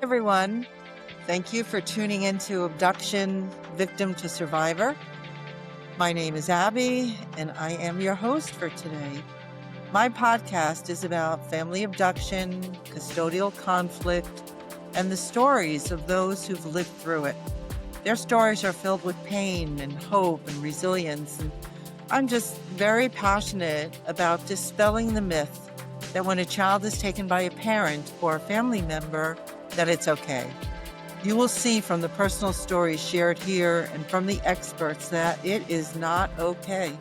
everyone. Thank you for tuning into Abduction Victim to Survivor. My name is Abby, and I am your host for today. My podcast is about family abduction, custodial conflict, and the stories of those who've lived through it. Their stories are filled with pain and hope and resilience, and I'm just very passionate about dispelling the myth that when a child is taken by a parent or a family member, that it's okay. You will see from the personal stories shared here and from the experts that it is not okay.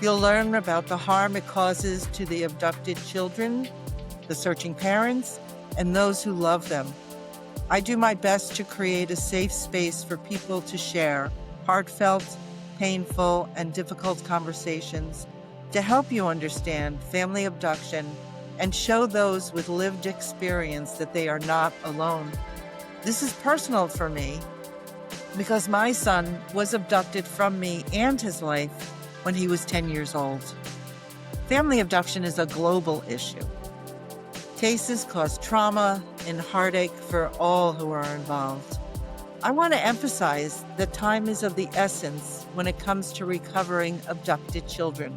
You'll learn about the harm it causes to the abducted children, the searching parents, and those who love them. I do my best to create a safe space for people to share heartfelt, painful, and difficult conversations to help you understand family abduction and show those with lived experience that they are not alone. This is personal for me because my son was abducted from me and his life when he was 10 years old. Family abduction is a global issue. Cases cause trauma and heartache for all who are involved. I want to emphasize that time is of the essence when it comes to recovering abducted children.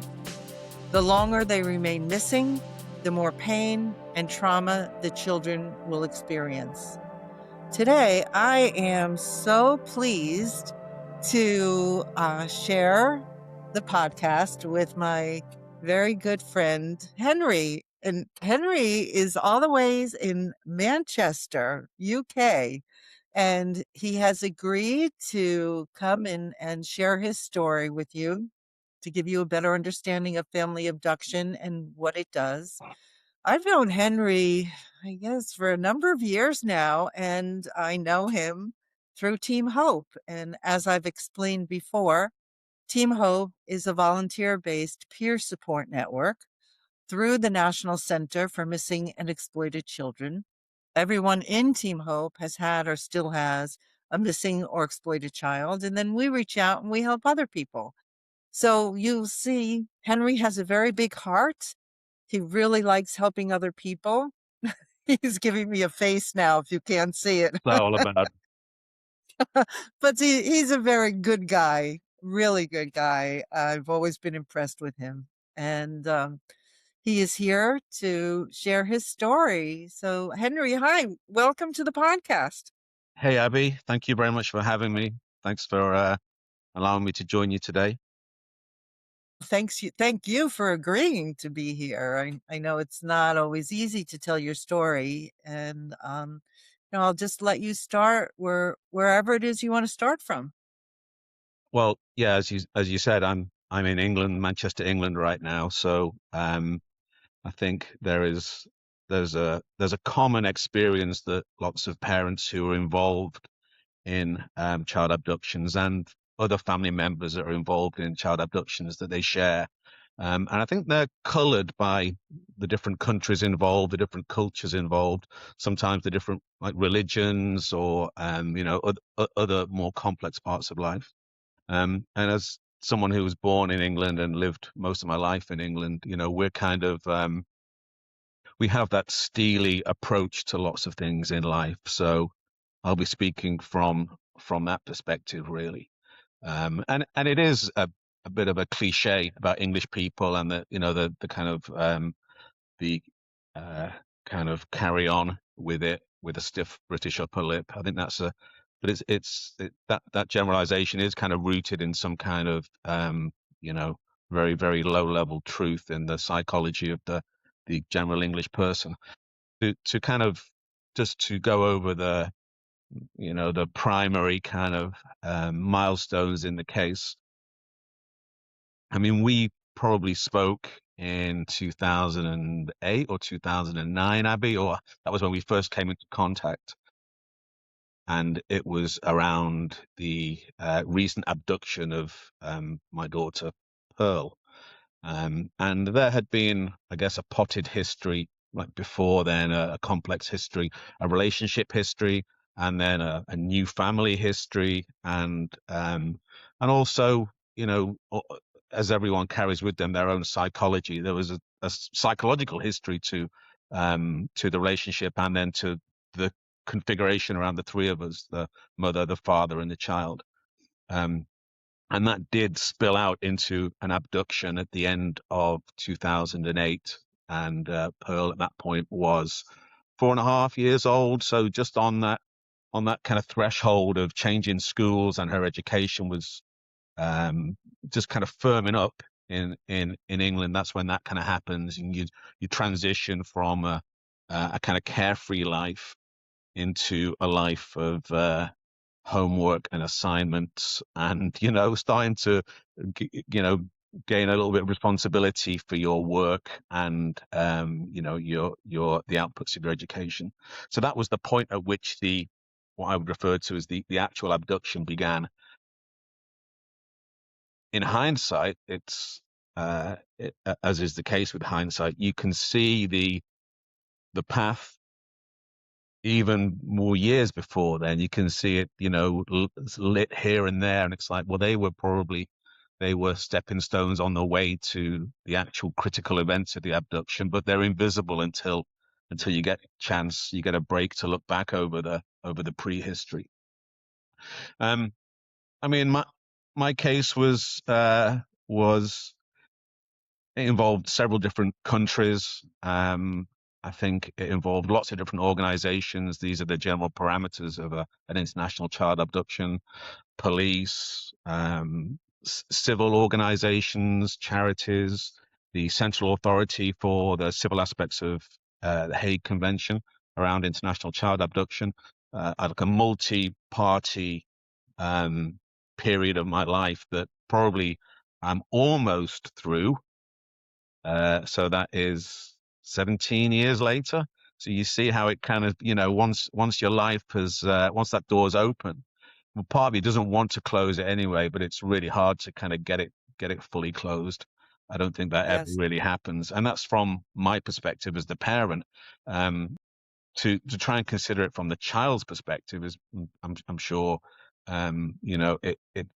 The longer they remain missing, the more pain and trauma the children will experience. Today, I am so pleased to share the podcast with my very good friend, Henry. And Henry is all the ways in Manchester, UK. And he has agreed to come in and share his story with you to give you a better understanding of family abduction and what it does. I've known Henry, I guess, for a number of years now, and I know him through Team Hope. And as I've explained before, Team Hope is a volunteer-based peer support network through the National Center for Missing and Exploited Children. Everyone in Team Hope has had or still has a missing or exploited child, and then we reach out and we help other people. So you'll see Henry has a very big heart. He really likes helping other people. He's giving me a face now if you can't see it. That all about. But he's a very good guy, really good guy. I've always been impressed with him. And he is here to share his story. So, Henry, hi, welcome to the podcast. Hey, Abby, thank you very much for having me. Thanks for allowing me to join you today. Thank you for agreeing to be here. I know it's not always easy to tell your story, and I'll just let you start wherever it is you want to start from. Well, yeah, as you said, I'm in England, Manchester, England right now. So I think there's a common experience that lots of parents who are involved in child abductions and other family members that are involved in child abductions that they share. And I think they're colored by the different countries involved, the different cultures involved, sometimes the different like religions or, other more complex parts of life. And as someone who was born in England and lived most of my life in England, we're kind of, we have that steely approach to lots of things in life. So I'll be speaking from that perspective, really. And it is a bit of a cliche about English people and the kind of the kind of carry on with it with a stiff British upper lip. I think but that generalization is kind of rooted in some kind of very, very low level truth in the psychology of the general English person. To kind of just to go over the primary kind of milestones in the case. I mean, we probably spoke in 2008 or 2009, Abby, or that was when we first came into contact. And it was around the recent abduction of my daughter, Pearl. And there had been, I guess, a potted history like before then, a complex history, a relationship history, and then a new family history, and also, as everyone carries with them their own psychology, there was a psychological history to the relationship, and then to the configuration around the three of us, the mother, the father, and the child. And that did spill out into an abduction at the end of 2008. And Pearl at that point was 4.5 years old. So just on that kind of threshold of changing schools, and her education was just kind of firming up in England. That's when that kind of happens, and you transition from a kind of carefree life into a life of homework and assignments, and starting to gain a little bit of responsibility for your work, and your the outputs of your education. So that was the point at which the what I would refer to as the actual abduction began. In hindsight, as is the case with hindsight, you can see the path even more years before then. You can see it, lit here and there, and it's like, well, they were stepping stones on the way to the actual critical events of the abduction, but they're invisible until you get a chance, you get a break to look back over the prehistory. I mean, my case was it involved several different countries. I think it involved lots of different organizations. These are the general parameters of an international child abduction: police, civil organizations, charities, the central authority for the civil aspects of the Hague Convention around international child abduction. Like a multi-party period of my life that probably I'm almost through. So that is 17 years later. So you see how it kind of, once your life has, once that door's open, well, part of you doesn't want to close it anyway, but it's really hard to kind of get it fully closed. I don't think that ever Yes. really happens. And that's from my perspective as the parent. To try and consider it from the child's perspective is, I'm sure,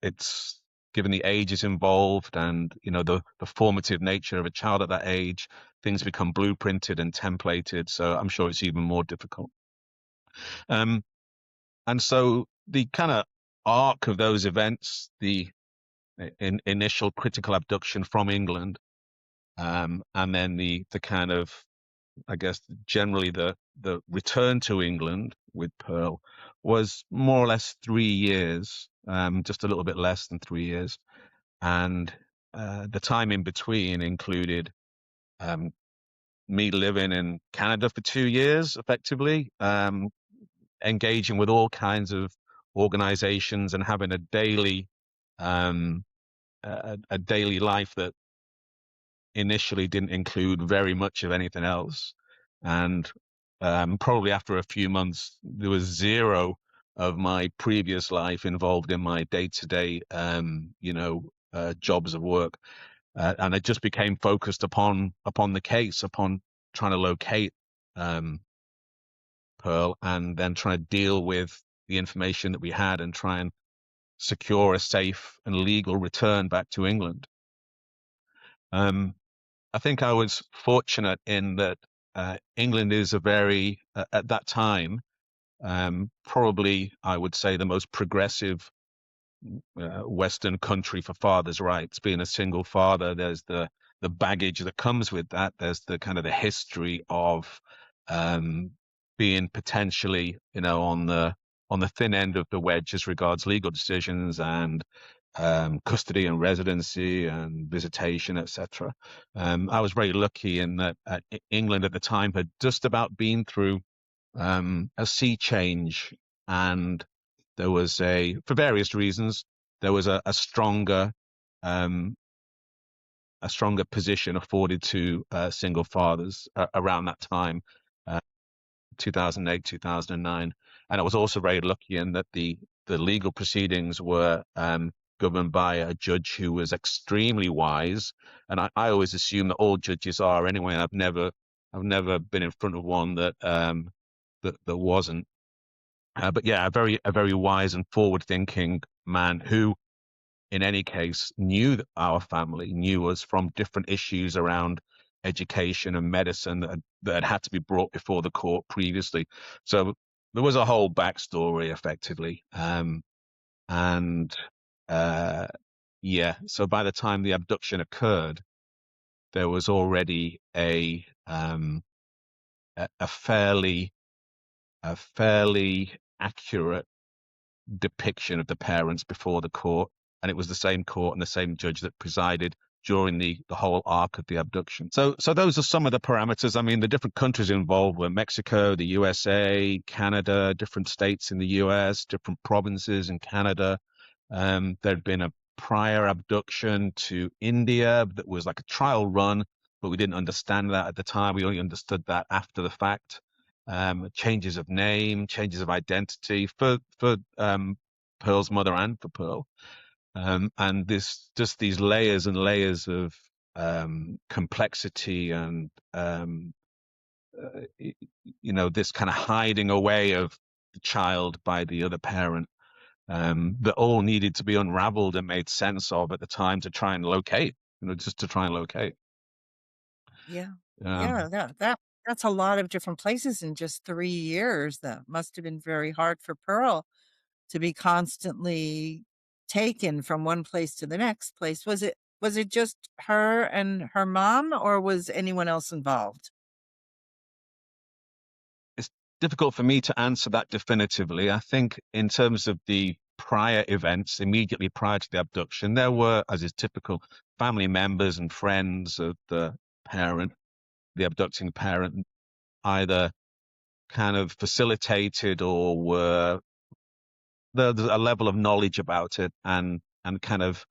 it's, given the ages involved, and the formative nature of a child at that age, things become blueprinted and templated. So I'm sure it's even more difficult. And so the kind of arc of those events, the initial critical abduction from England, and then the kind of, I guess, generally the return to England with Pearl, was more or less 3 years, just a little bit less than 3 years. And the time in between included me living in Canada for 2 years, effectively, engaging with all kinds of organizations and having a daily life that initially didn't include very much of anything else. And probably after a few months, there was zero of my previous life involved in my day-to-day, jobs of work. And it just became focused upon the case, upon trying to locate Pearl, and then trying to deal with the information that we had and try and secure a safe and legal return back to England. I think I was fortunate in that England is a very, at that time, probably I would say the most progressive Western country for fathers' rights. Being a single father, there's the baggage that comes with that. There's the kind of the history of being potentially, on the thin end of the wedge as regards legal decisions and custody and residency and visitation, etc. I was very lucky in that England at the time had just about been through a sea change, and there was for various reasons, there was a stronger position afforded to single fathers around that time, 2008, 2009. And I was also very lucky in that the legal proceedings were governed by a judge who was extremely wise. And I always assume that all judges are anyway. I've never been in front of one that wasn't. But yeah, a very wise and forward-thinking man who, in any case, knew that our family, knew us from different issues around education and medicine that had to be brought before the court previously. So there was a whole backstory effectively. And uh, yeah, so by the time the abduction occurred, there was already a fairly accurate depiction of the parents before the court, and it was the same court and the same judge that presided during the whole arc of the abduction. So those are some of the parameters. I mean, the different countries involved were Mexico, the USA, Canada, different states in the US, different provinces in Canada. There'd been a prior abduction to India that was like a trial run, but we didn't understand that at the time. We only understood that after the fact. Changes of name, changes of identity for Pearl's mother and for Pearl, and this just these layers and layers of complexity and this kind of hiding away of the child by the other parent, that all needed to be unraveled and made sense of at the time to try and locate, just to try and locate. Yeah. Um, Yeah, that's a lot of different places in just 3 years. That must have been very hard for Pearl to be constantly taken from one place to the next place. Was it just her and her mom, or was anyone else involved? it's difficult for me to answer that definitively. I think in terms of the prior events, immediately prior to the abduction, there were, as is typical, family members and friends of the parent, the abducting parent, either kind of facilitated or were there's a level of knowledge about it, and kind of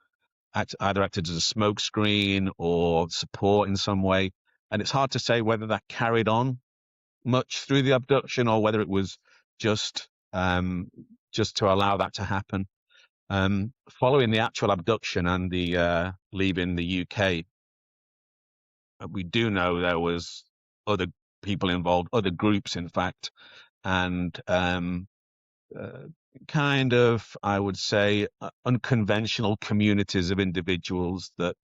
either acted as a smokescreen or support in some way. And it's hard to say whether that carried on much through the abduction or whether it was just just to allow that to happen. Following the actual abduction and the leaving the UK, we do know there was other people involved, other groups, in fact, and uh, kind of, I would say, unconventional communities of individuals that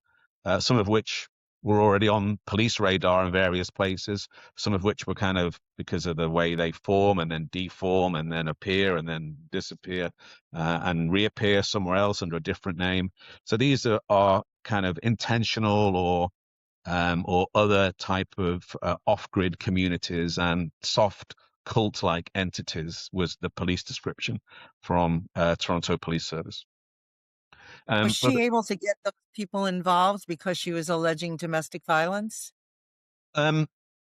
some of which were already on police radar in various places, some of which were kind of because of the way they form and then deform and then appear and then disappear, and reappear somewhere else under a different name. So these are kind of intentional or other type of off-grid communities, and soft cult-like entities was the police description from Toronto Police Service. Was But she able to get those people involved because she was alleging domestic violence? um,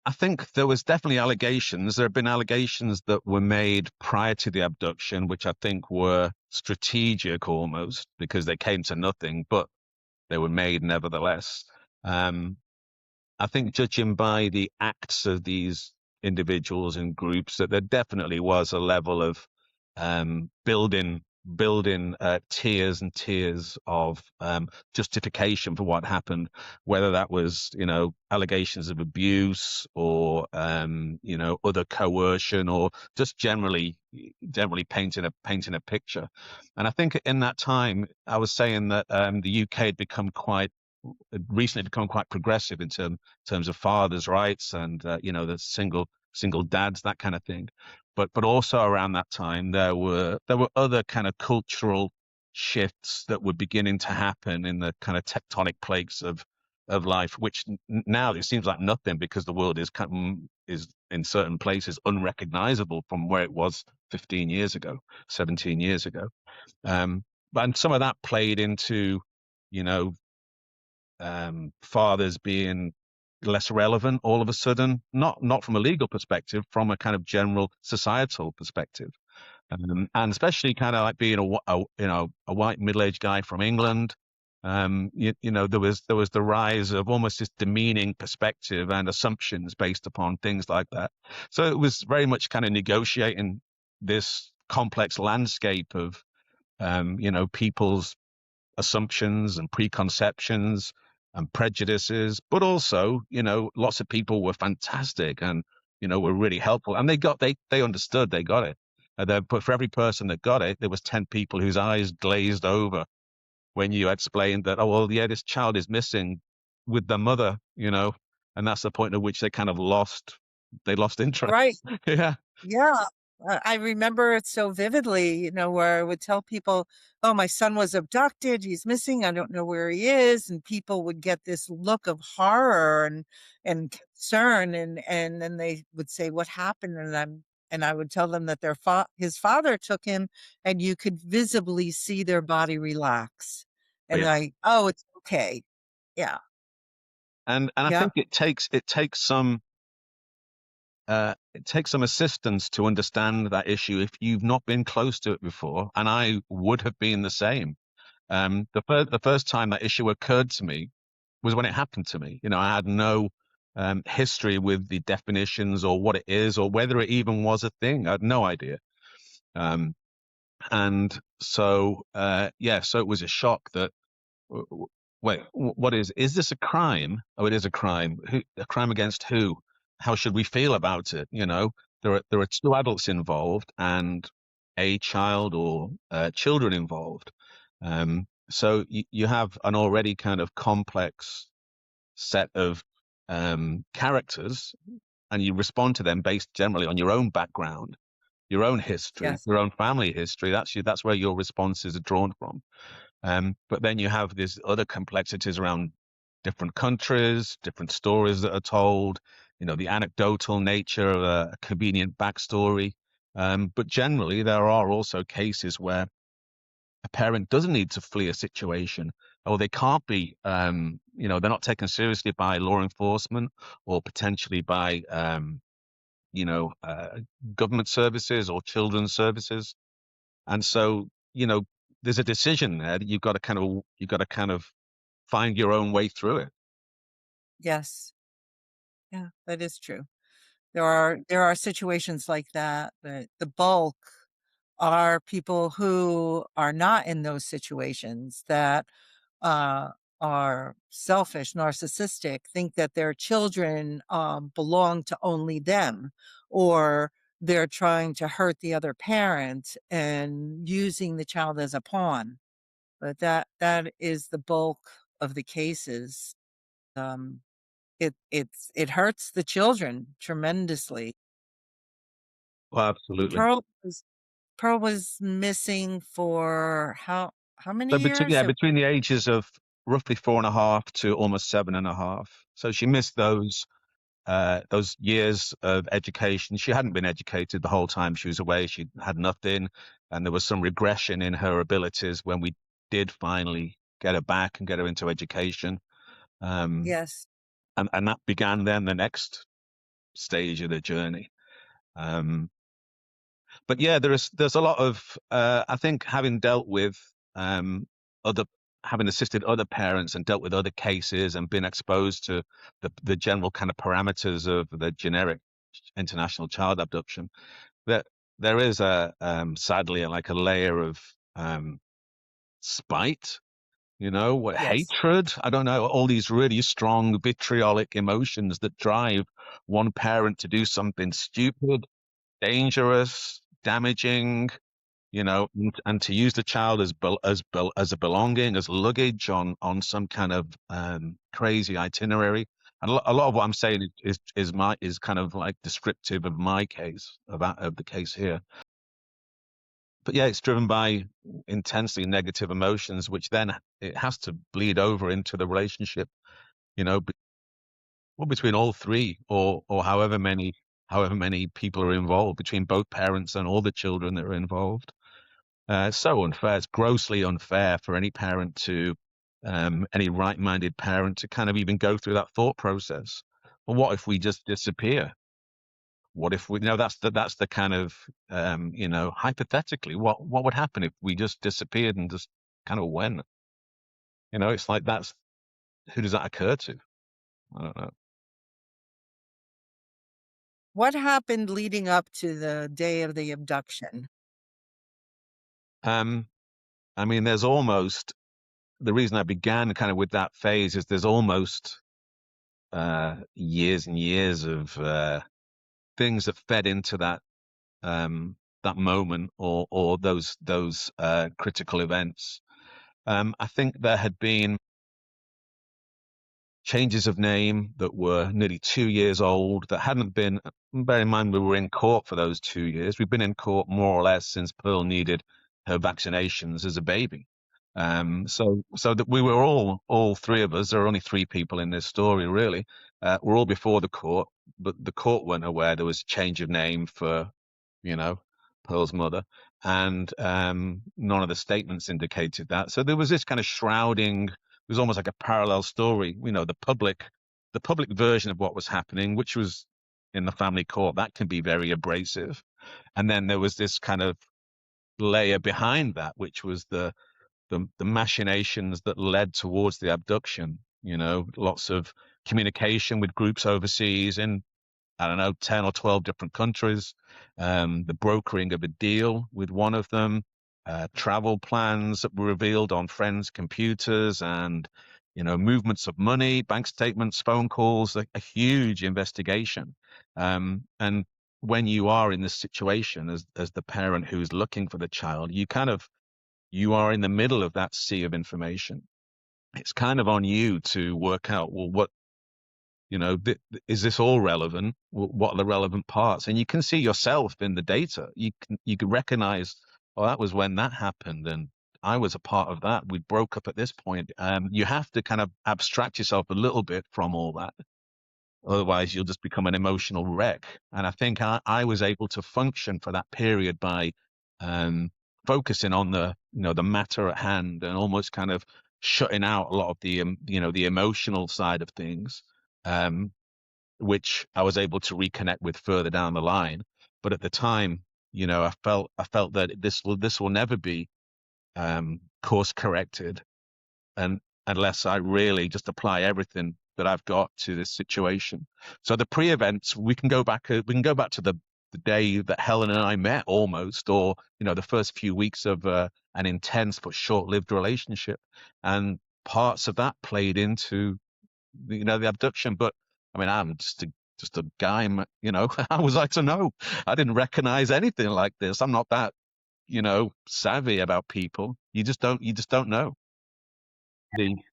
I think there was definitely allegations. There have been allegations that were made prior to the abduction, which I think were strategic almost because they came to nothing, but they were made nevertheless. Um, I think judging by the acts of these individuals and groups, that there definitely was a level of building tiers and tiers of justification for what happened, whether that was allegations of abuse or other coercion or just generally painting a picture. And I think in that time, I was saying that the UK had recently become quite progressive in terms of fathers' rights and the single dads, that kind of thing. But also around that time there were other kind of cultural shifts that were beginning to happen in the kind of tectonic plates of life, which now it seems like nothing because the world is in certain places unrecognizable from where it was 15 years ago, 17 years ago. And some of that played into you know fathers being less relevant all of a sudden, not from a legal perspective, from a kind of general societal perspective, and especially kind of like being a white middle-aged guy from England. There was the rise of almost this demeaning perspective and assumptions based upon things like that. So it was very much kind of negotiating this complex landscape of people's assumptions and preconceptions and prejudices, but also, lots of people were fantastic and, were really helpful. And they understood, they got it. But for every person that got it, there was 10 people whose eyes glazed over when you explained that, oh, well, yeah, this child is missing with the mother, and that's the point at which they kind of they lost interest. Right. Yeah. Yeah. I remember it so vividly, where I would tell people, "Oh, my son was abducted. He's missing. I don't know where he is." And people would get this look of horror and concern, and then they would say, "What happened?" And I would tell them that his father took him, and you could visibly see their body relax. But And yeah, like, "Oh, it's okay." Yeah. and I Yeah. think it takes some assistance to understand that issue if you've not been close to it before, and I would have been the same. The first time that issue occurred to me was when it happened to me. I had no history with the definitions or what it is or whether it even was a thing. I had no idea. Um, and so, yeah, so it was a shock that, w- w- wait, what is this a crime? Oh, it is a crime. A crime against who? How should we feel about it? There are two adults involved and a child or children involved. So you have an already kind of complex set of characters, and you respond to them based generally on your own background, your own history, Yes. your own family history. That's where your responses are drawn from. But then you have these other complexities around different countries, different stories that are told, the anecdotal nature of a convenient backstory. But generally, there are also cases where a parent doesn't need to flee a situation, or they can't be, they're not taken seriously by law enforcement or potentially by, you know, uh, government services or children's services. And so, there's a decision there that you've got to kind of find your own way through it. Yes. Yeah, that is true. There are situations like that, but the bulk are people who are not in those situations, that uh, are selfish, narcissistic, think that their children belong to only them, or they're trying to hurt the other parent and using the child as a pawn. But that is the bulk of the cases. Um, it hurts the children tremendously. Well, absolutely. Pearl was missing for how many So years? between the ages of roughly 4.5 to almost 7.5. So she missed those years of education. She hadn't been educated the whole time she was away. She had nothing, and there was some regression in her abilities when we did finally get her back and get her into education. Um, Yes. and that began then the next stage of the journey. Um, but yeah, there's a lot of I think having dealt with other having assisted other parents and dealt with other cases and been exposed to the general kind of parameters of the generic international child abduction, that there is sadly like a layer of um, spite, what Yes. hatred, I don't know, all these really strong vitriolic emotions that drive one parent to do something stupid, dangerous, damaging, and to use the child as a belonging, as luggage on some kind of crazy itinerary. And a lot of what I'm saying is kind of like descriptive of my case, of the case here. But yeah, it's driven by intensely negative emotions, which then it has to bleed over into the relationship, you know, be- well, between all three, or however many people are involved, between both parents and all the children that are involved. It's so unfair. It's grossly unfair for any parent any right-minded parent to kind of even go through that thought process. Well, what if we just disappear? What if that's the kind of, hypothetically, what would happen if we just disappeared and just kind of went? It's like who does that occur to? I don't know. What happened leading up to the day of the abduction? Um, I mean, there's almost the reason I began kind of with that phase is there's almost years and years of things that fed into that moment or those critical events. I think there had been changes of name that were nearly 2 years old that hadn't been bear in mind we were in court for those 2 years. We've been in court more or less since Pearl needed her vaccinations as a baby. So that we were all three of us. There are only three people in this story, really. We're all before the court, but the court weren't aware there was a change of name for, you know, Pearl's mother, and none of the statements indicated that. So there was this kind of shrouding. It was almost like a parallel story. The public version of what was happening, which was in the family court, that can be very abrasive. And then there was this kind of layer behind that, which was the machinations that led towards the abduction. Lots of communication with groups overseas in, I don't know, 10 or 12 different countries, the brokering of a deal with one of them, travel plans that were revealed on friends' computers, and, movements of money, bank statements, phone calls, a huge investigation. And when you are in this situation as the parent who's looking for the child, you are in the middle of that sea of information. It's kind of on you to work out, well, is this all relevant? What are the relevant parts? And you can see yourself in the data. You can recognize, oh, that was when that happened, and I was a part of that. We broke up at this point. You have to kind of abstract yourself a little bit from all that. Otherwise, you'll just become an emotional wreck. And I think I was able to function for that period by um, focusing on the matter at hand, and almost kind of shutting out a lot of the emotional side of things, um, which I was able to reconnect with further down the line. But at the time, I felt that this will never be course corrected, and unless I really just apply everything that I've got to this situation. So the pre-events, we can go back to the day that Helen and I met, almost, or the first few weeks of an intense but short-lived relationship, and parts of that played into the abduction. But I mean, I'm just a guy, how was I to know? I didn't recognize anything like this. I'm not that savvy about people. You just don't know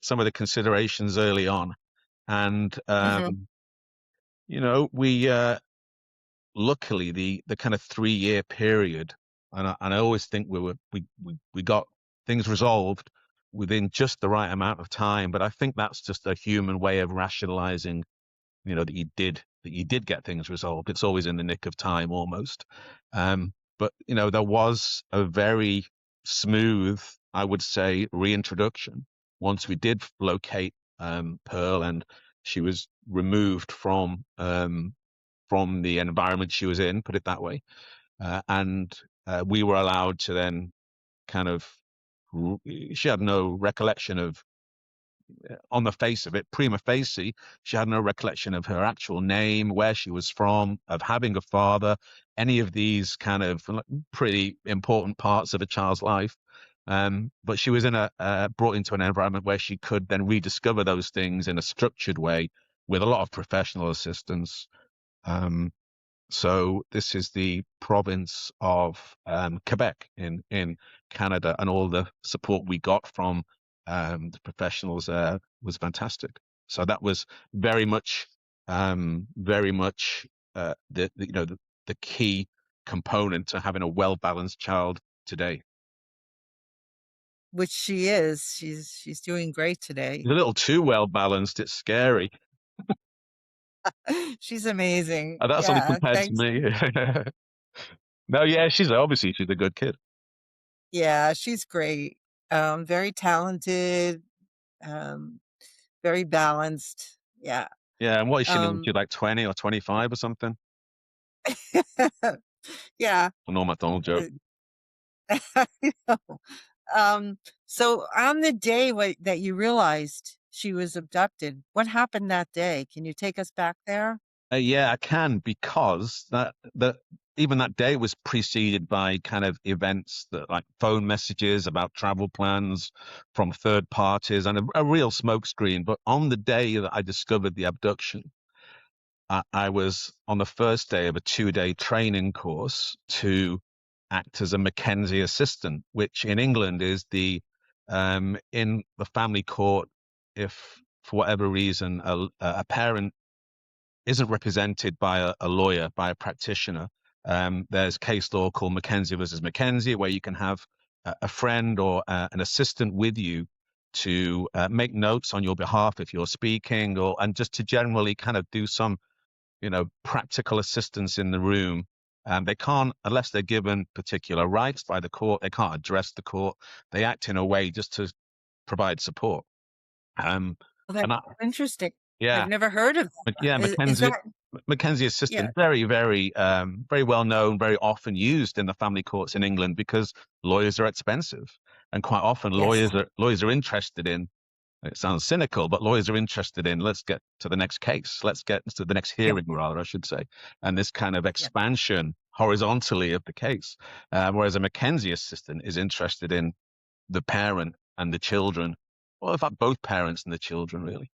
some of the considerations early on. And Hmm. we luckily the kind of 3 year period, and I always think we got things resolved within just the right amount of time. But I think that's just a human way of rationalizing, that you did get things resolved. It's always in the nick of time, almost. But there was a very smooth, I would say, reintroduction once we did locate Pearl, and she was removed from the environment she was in, put it that way. And we were allowed to then kind of, she had no recollection of, on the face of it, prima facie, she had no recollection of her actual name, where she was from, of having a father, any of these kind of pretty important parts of a child's life. But she was brought into an environment where she could then rediscover those things in a structured way with a lot of professional assistance. Um, so this is the province of Quebec in Canada, and all the support we got from the professionals was fantastic. So that was very much the key component to having a well balanced child today. Which she is. She's doing great today. It's a little too well balanced. It's scary. She's amazing. That's only Yeah, compared to thanks. me. No, yeah, she's a good kid. Yeah, she's great. Very talented, um, very balanced. Yeah. Yeah, and what is she now? Um, She's like 20 or 25 or something. yeah. A Norm Macdonald joke. I know. Um, so on the day that you realized she was abducted, what happened that day? Can you take us back there? Yeah, I can, because even that day was preceded by kind of events, that like phone messages about travel plans from third parties, and a real smokescreen. But on the day that I discovered the abduction, I was on the first day of a 2-day training course to act as a Mackenzie assistant, which in England is in the family court, if for whatever reason a parent isn't represented by a lawyer, by a practitioner. There's case law called Mackenzie versus Mackenzie, where you can have a friend or an assistant with you to make notes on your behalf if you're speaking, or and just to generally kind of do some, practical assistance in the room. They can't, unless they're given particular rights by the court, they can't address the court. They act in a way just to provide support. Um, Well, that's and I, interesting. I've yeah, never heard of Yeah, that. Is that, Mackenzie yeah, assistant, very, very, very well known, very often used in the family courts in England because lawyers are expensive, and quite often yes, lawyers are interested in. It sounds cynical, but lawyers are interested in let's get to the next case, let's get to the next yeah, hearing, rather, I should say, and this kind of yeah. expansion horizontally of the case. Whereas a Mackenzie assistant is interested in the parent and the children, well, in fact, both parents and the children, really.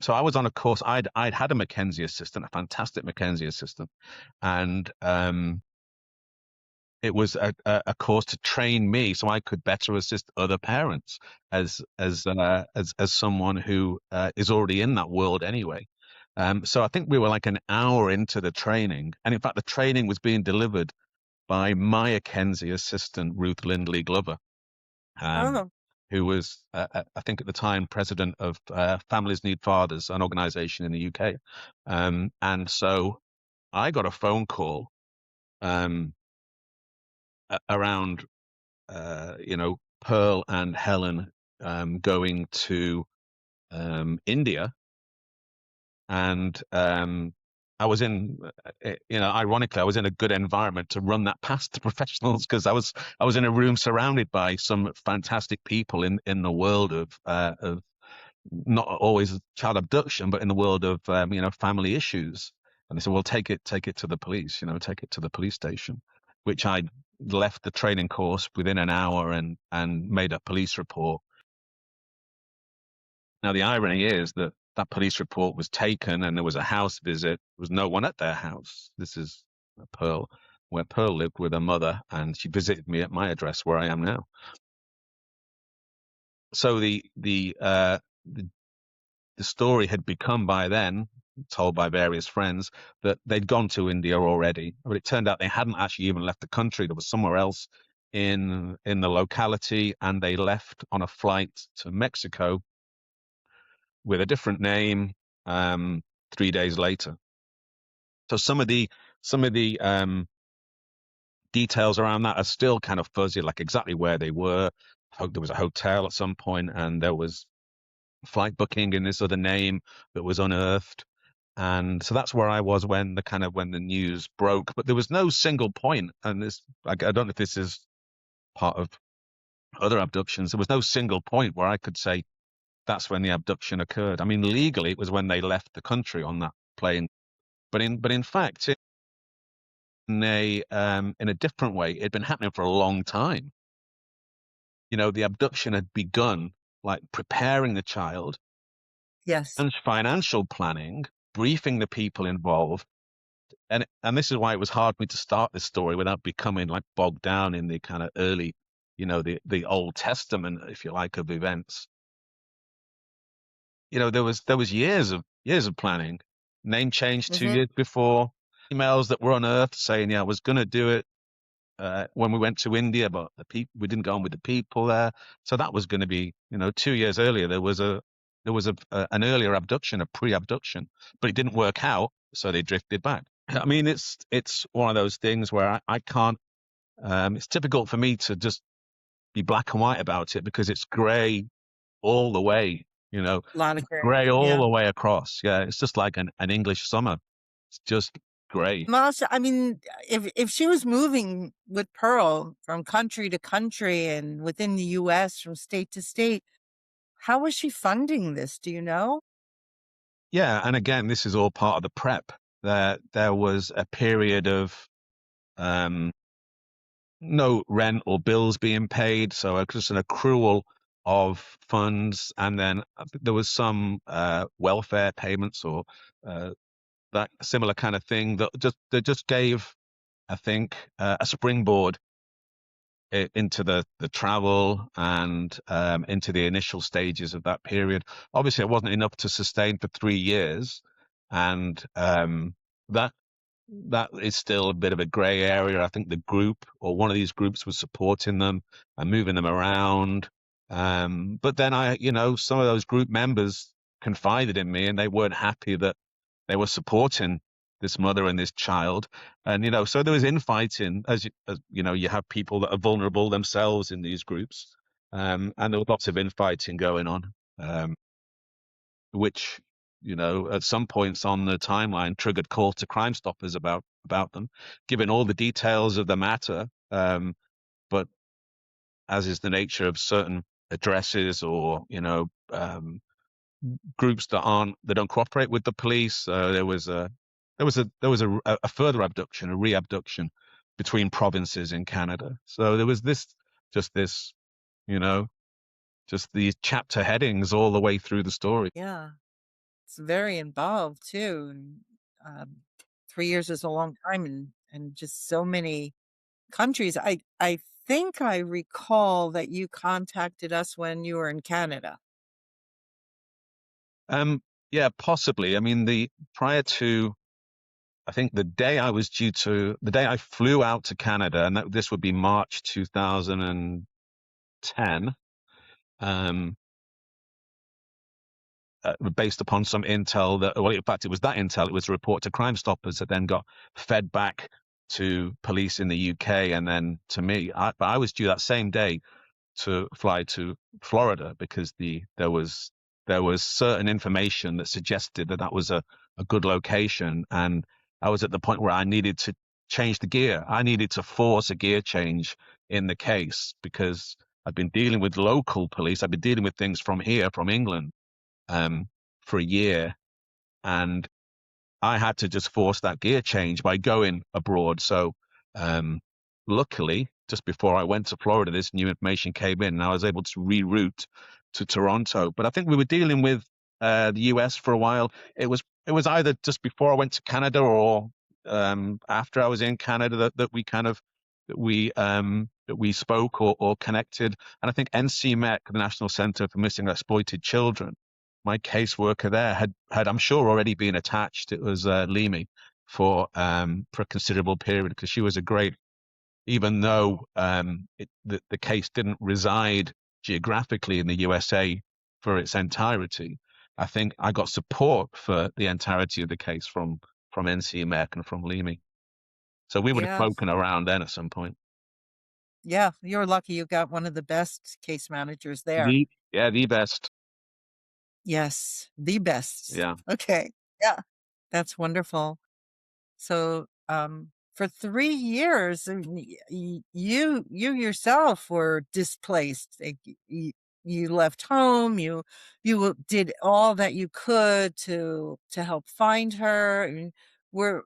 So I was on a course. I'd had a Mackenzie assistant, a fantastic Mackenzie assistant, and it was a course to train me so I could better assist other parents as someone who is already in that world anyway. So I think we were like an hour into the training, and in fact, the training was being delivered by my Mackenzie assistant, Ruth Lindley Glover, um, Oh, who was, I think at the time, president of Families Need Fathers, an organization in the UK. And so I got a phone call um, around, Pearl and Helen going to India. And I was ironically, I was in a good environment to run that past the professionals because I was in a room surrounded by some fantastic people in the world of not always child abduction, but in the world of family issues. And they said, "Well, take it to the police. Take it to the police station," which I left the training course within an hour and made a police report. Now, the irony is that that police report was taken and there was a house visit. There was no one at their house. This is Pearl, where Pearl lived with her mother, and she visited me at my address where I am now. So the story had become by then, told by various friends, that they'd gone to India already. But it turned out they hadn't actually even left the country. There was somewhere else in the locality, and they left on a flight to Mexico with a different name 3 days later. So some of the details around that are still kind of fuzzy, like exactly where they were. There was a hotel at some point, and there was flight booking in this other name that was unearthed. And so that's where I was when the news broke. But there was no single point, and I don't know if this is part of other abductions. There was no single point where I could say that's when the abduction occurred. I mean, legally, it was when they left the country on that plane. But in fact, in a different way, it had been happening for a long time. The abduction had begun, like preparing the child yes. and financial planning, briefing the people involved. And this is why it was hard for me to start this story without becoming like bogged down in the kind of early, the Old Testament, if you like, of events. There was years of planning. Name change two Hmm. years before. Emails that were unearthed saying, yeah, I was going to do it when we went to India, but we didn't go on with the people there. So that was going to be, 2 years earlier. There was an earlier abduction, a pre-abduction, but it didn't work out, so they drifted back. I mean, it's one of those things where I can't. It's difficult for me to just be black and white about it because it's grey all the way. A lot of gray. Grey all Yeah. the way across. Yeah, it's just like an English summer. It's just grey. Masha, I mean, if she was moving with Pearl from country to country and within the U.S. from state to state, how was she funding this? Do you know? Yeah, and again, this is all part of the prep. There was a period of um, no rent or bills being paid, so just an accrual of funds, and then there was some welfare payments or uh, that similar kind of thing that just gave, I think, a springboard into the travel and into the initial stages of that period. Obviously, it wasn't enough to sustain for 3 years. and that that is still a bit of a gray area. I think the group or one of these groups was supporting them and moving them around. But then some of those group members confided in me, and they weren't happy that they were supporting this mother and this child. And so there was infighting, you have people that are vulnerable themselves in these groups. And there was lots of infighting going on, which at some points on the timeline triggered calls to Crime Stoppers about them, giving all the details of the matter. But as is the nature of certain addresses or groups that don't cooperate with the police, there was a further abduction, a re-abduction between provinces in Canada. So there was just this, you know, just these chapter headings all the way through the story. Yeah, it's very involved too. And, 3 years is a long time, and just so many countries. I think I recall that you contacted us when you were in Canada. Um, yeah, possibly. I mean, I think the day I flew out to Canada, and this would be March 2010, um, based upon some intel in fact, it was that intel, it was a report to Crime Stoppers that then got fed back to police in the UK and then to me. But I was due that same day to fly to Florida because there was certain information that suggested that was a good location, and I was at the point where I needed to change the gear. I needed to force a gear change in the case because I've been dealing with local police. I've been dealing with things from here, from England, um, for a year, and I had to just force that gear change by going abroad. So, um, luckily, just before I went to Florida, this new information came in, and I was able to reroute to Toronto. But I think we were dealing with the US for a while. It was either just before I went to Canada or after I was in Canada that we spoke or connected. And I think NCMEC, the National Center for Missing and Exploited Children, my caseworker there had I'm sure already been attached. It was Limi for a considerable period because she was a great, even though the case didn't reside geographically in the USA for its entirety. I think I got support for the entirety of the case from NCMEC and from Limi. So we would have Yeah, spoken around then at some point. yeah, you're lucky you got one of the best case managers there. The best. Yes, the best. Yeah. Okay. Yeah, that's wonderful. So, for 3 years, you yourself were displaced. Like, you left home. You did all that you could to help find her. And were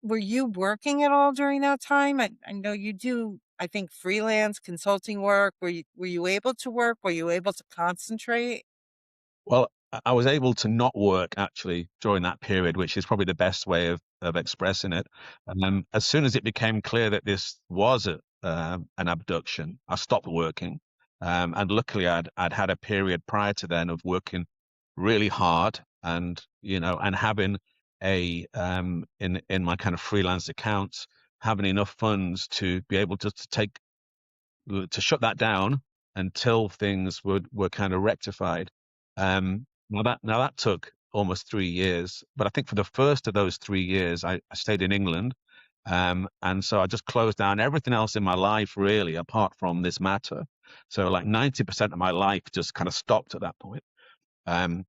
were you working at all during that time? I know you do. I think freelance consulting work. Were you able to work? Were you able to concentrate? Well, I was able to not work actually during that period, which is probably the best way of expressing it. And then as soon as it became clear that this was an abduction, I stopped working. And luckily, I'd had a period prior to then of working really hard and having in my kind of freelance accounts, having enough funds to be able to shut that down until things were kind of rectified. Now that took almost 3 years, but I think for the first of those 3 years, I stayed in England, and so I just closed down everything else in my life, really, apart from this matter. So like 90% of my life just kind of stopped at that point. Um,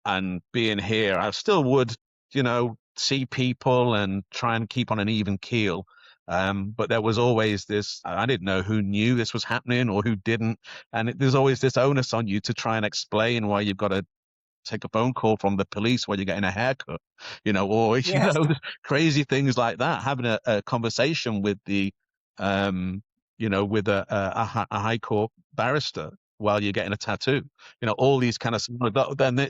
and being here, I still would, see people and try and keep on an even keel. But there was always this, I didn't know who knew this was happening or who didn't. And there's always this onus on you to try and explain why you've got to take a phone call from the police while you're getting a haircut, or, Yes. crazy things like that, having a conversation with with a high court barrister while you're getting a tattoo, all these kind of,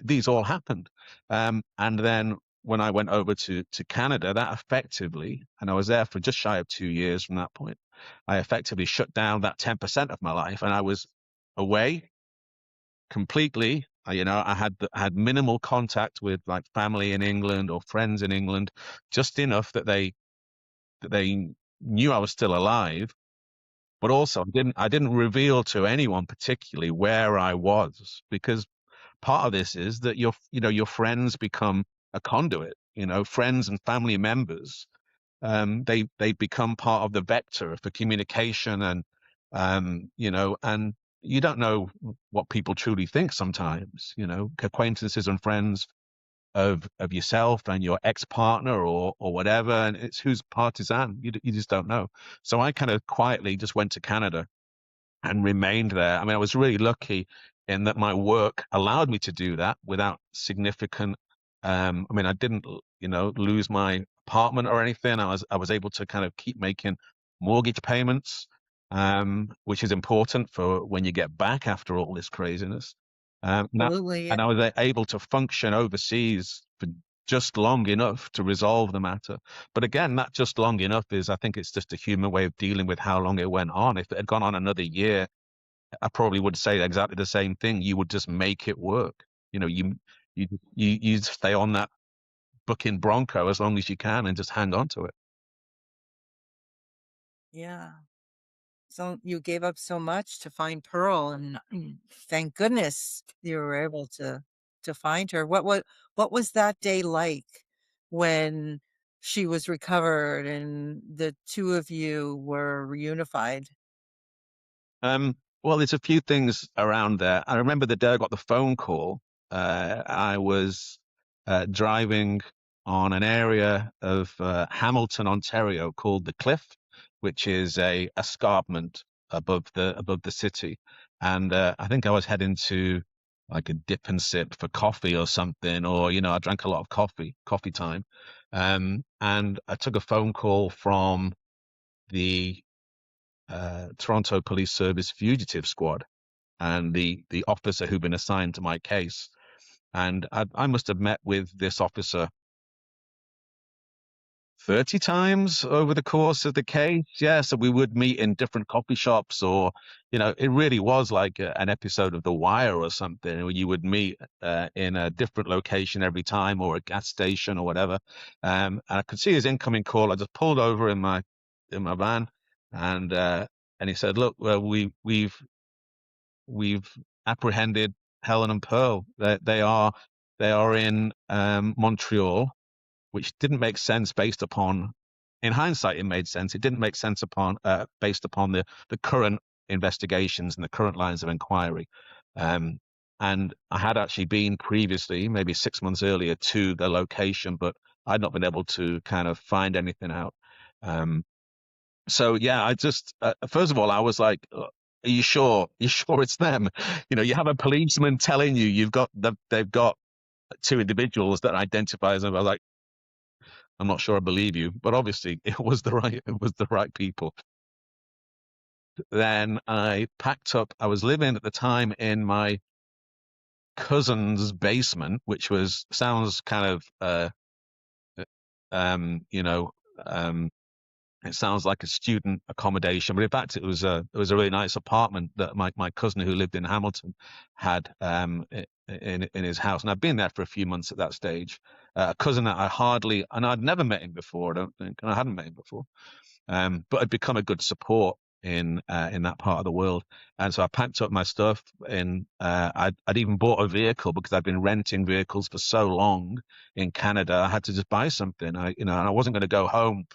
these all happened. And then when I went over to Canada, that effectively, and I was there for just shy of 2 years from that point, I effectively shut down that 10% of my life and I was away completely I had minimal contact with like family in England or friends in England, just enough that they knew I was still alive. But also, I didn't reveal to anyone particularly where I was, because part of this is that your friends become a conduit. Friends and family members, they become part of the vector for communication, and you don't know what people truly think sometimes. Acquaintances and friends of yourself and your ex-partner or whatever, and it's who's partisan. You just don't know. So I kind of quietly just went to Canada and remained there. I mean, I was really lucky in that my work allowed me to do that without significant. I mean, I didn't, lose my apartment or anything. I was able to kind of keep making mortgage payments, which is important for when you get back after all this craziness. That, Absolutely. and I was able to function overseas for just long enough to resolve the matter. But again, not just long enough is, I think it's just a human way of dealing with how long it went on. If it had gone on another year, I probably would say exactly the same thing. You would just make it work. You stay on that booking Bronco as long as you can and just hang on to it. Yeah. So you gave up so much to find Pearl, and thank goodness you were able to find her. What was that day like when she was recovered and the two of you were reunified? Well, there's a few things around there. I remember the day I got the phone call. I was driving on an area of Hamilton, Ontario, called the Cliff, which is a escarpment above the city. And I think I was heading to like a dip and sip for coffee or something, or I drank a lot of coffee time. And I took a phone call from the Toronto Police Service fugitive squad and the officer who'd been assigned to my case. And I must have met with this officer 30 times over the course of the case. Yeah, so we would meet in different coffee shops, or, it really was like an episode of The Wire or something, where you would meet in a different location every time, or a gas station or whatever. And I could see his incoming call. I just pulled over in my van, and he said, "Look, well, we've apprehended Helen and Pearl. They are in Montreal," which didn't make sense based upon. In hindsight, it made sense. It didn't make sense based upon the current investigations and the current lines of inquiry. Um, and I had actually been previously, maybe 6 months earlier, to the location, but I'd not been able to kind of find anything out. Um, so yeah, I just first of all, I was like, "Are you sure? You sure it's them?" You have a policeman telling you they've got two individuals that identify as them. I was like, "I'm not sure I believe you," but obviously it was the right people. Then I packed up. I was living at the time in my cousin's basement, which sounds kind of um, you know, um, it sounds like a student accommodation, but in fact, it was a really nice apartment that my cousin who lived in Hamilton had in his house, and I'd been there for a few months at that stage. A cousin that I'd never met him before, I don't think, and I hadn't met him before, but had become a good support in that part of the world. And so I packed up my stuff, and I'd even bought a vehicle because I'd been renting vehicles for so long in Canada. I had to just buy something. And I wasn't going to go home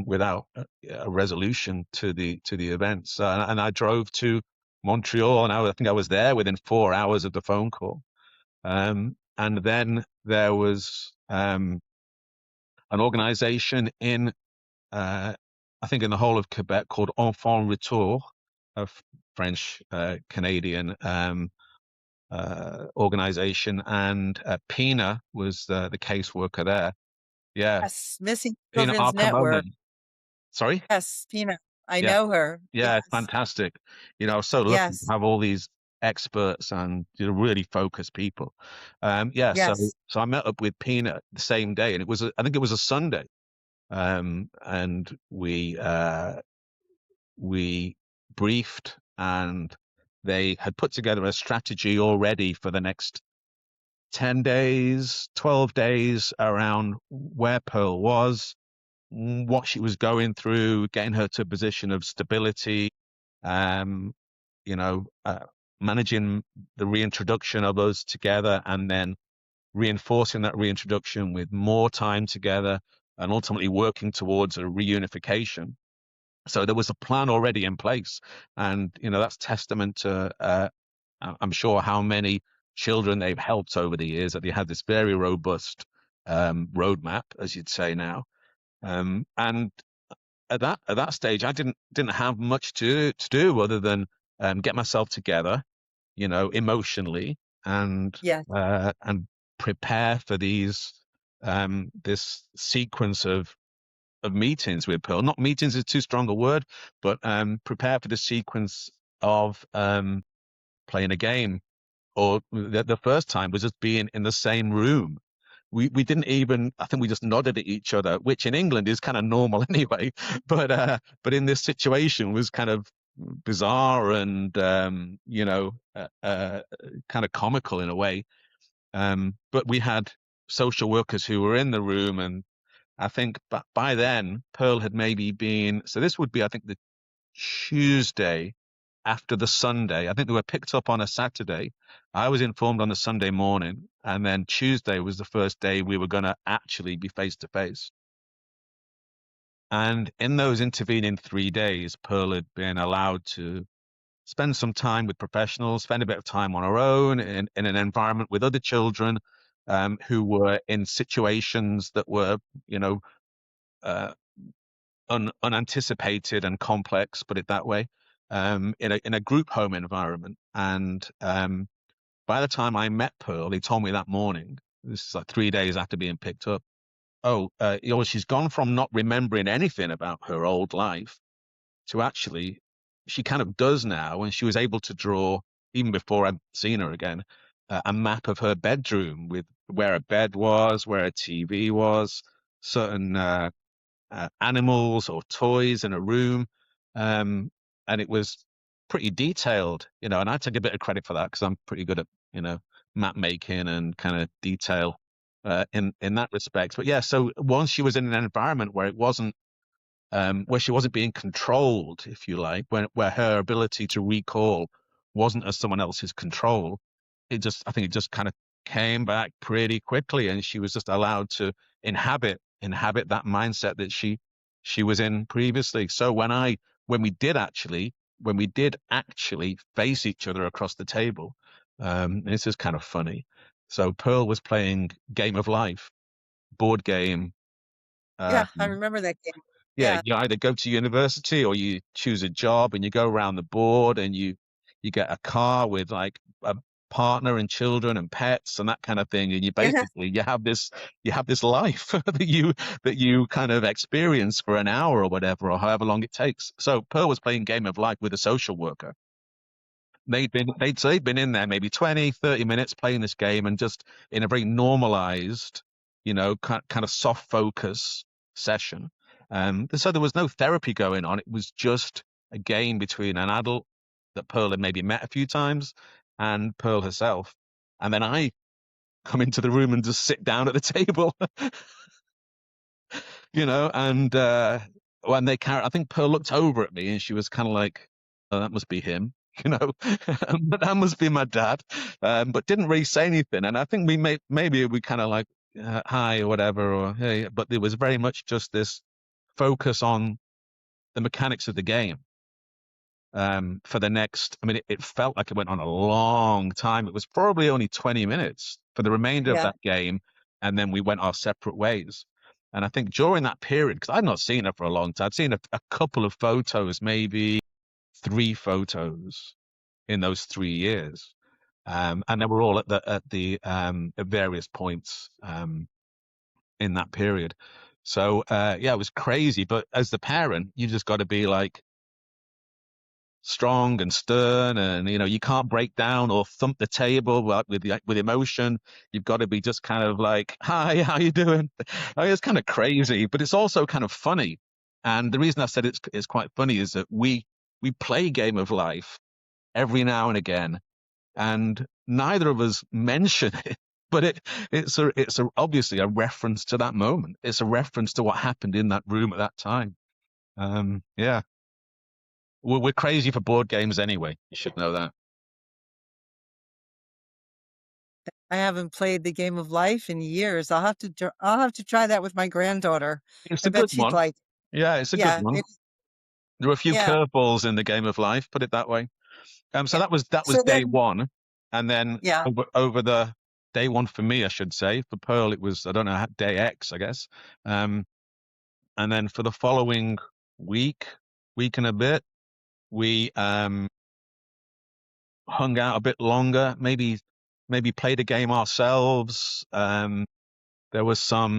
without a resolution to the events. And I drove to Montreal, and I think I was there within 4 hours of the phone call. And then there was an organization I think in the whole of Quebec, called Enfant Retour, a French Canadian organization, and Pina was the caseworker there. Yeah, Yes, Missing Pina Children's Arcamone. Network. Sorry. Yes, Pina. I Yeah. know her. Yeah, it's Yes. fantastic. I was so lucky to Yes. have all these experts and really focused people. Yeah, so Yes. so I met up with Pina the same day, and I think it was a Sunday. And we briefed, and They had put together a strategy already for the next 10 days, 12 days around where Pearl was, what she was going through, getting her to a position of stability, um, you know, managing the reintroduction of us together, and then reinforcing that reintroduction with more time together, and ultimately working towards a reunification. So there was a plan already in place, and that's testament to I'm sure how many children they've helped over the years, that they had this very robust roadmap, as you'd say now. And at that stage, I didn't have much to do other than get myself together, emotionally, and Yes. and prepare for this sequence of meetings with Pearl. Not meetings is too strong a word, but prepare for the sequence of playing a game. Or the first time was just being in the same room. We didn't even, I think we just nodded at each other, which in England is kind of normal anyway. But in this situation was kind of bizarre and kind of comical in a way. But we had social workers who were in the room, and I think by then Pearl had maybe been, so this would be, I think, the Tuesday after the Sunday. I think they were picked up on a Saturday. I was informed on the Sunday morning, and then Tuesday was the first day we were going to actually be face to face. And in those intervening 3 days, Pearl had been allowed to spend some time with professionals, spend a bit of time on her own in an environment with other children who were in situations that were, uh, unanticipated and complex, put it that way, in a group home environment. And by the time I met Pearl, they told me that morning, this is like 3 days after being picked up, she's gone from not remembering anything about her old life to actually, she kind of does now, and she was able to draw, even before I'd seen her again, a map of her bedroom with where a bed was, where a TV was, certain animals or toys in a room. Um, and it was pretty detailed, and I take a bit of credit for that because I'm pretty good at, map making and kind of detail in that respect. But yeah, so once she was in an environment where it wasn't where she wasn't being controlled, if you like, where her ability to recall wasn't as someone else's control, I think it just kind of came back pretty quickly, and she was just allowed to inhabit that mindset that she was in previously. So when we did actually face each other across the table, this is kind of funny. So Pearl was playing Game of Life, board game. Yeah, I Um, remember that game. yeah, Yeah. you either go to university or you choose a job, and you go around the board, and you get a car with like a partner and children and pets and that kind of thing, and Yeah. you have this life that you kind of experience for an hour or whatever, or however long it takes. So Pearl was playing Game of Life with a social worker. They'd been in there maybe 20, 30 minutes playing this game, and just in a very normalized, kind of soft focus session. So there was no therapy going on. It was just a game between an adult that Pearl had maybe met a few times and Pearl herself. And then I come into the room and just sit down at the table, and when I think Pearl looked over at me, and she was kind of like, "Oh, that must be him," but that must be my dad, but didn't really say anything. And I think maybe we kind of like, hi or whatever, or hey, but there was very much just this focus on the mechanics of the game. For the next, I mean, it felt like it went on a long time. It was probably only 20 minutes for the remainder of Yeah. that game. And then we went our separate ways. And I think during that period, because I'd not seen her for a long time, I'd seen a couple of photos, maybe 3 photos in those 3 years. And they were all at various points in that period. So yeah, it was crazy. But as the parent, you just got to be like strong and stern, and you can't break down or thump the table with emotion. You've got to be just kind of like, hi, how you doing? I mean, it's kind of crazy, but it's also kind of funny. And the reason I said it's quite funny is that we play Game of Life every now and again, and neither of us mention it. But it's obviously a reference to that moment. It's a reference to what happened in that room at that time. Yeah, we're crazy for board games anyway. You should know that. I haven't played the game of life in years. I'll have to try that with my granddaughter. It's I a good bet she'd one. like. Yeah, it's a good Yeah, one. it There were a few yeah. curveballs in the game of life, put it that way. So Yeah. that was So day then one, and then yeah. over the day one for me, I should say. For Pearl, it was, I don't know, day X, I guess. Um, and then for the following week, week and a bit, we hung out a bit longer. Maybe played a game ourselves. There was some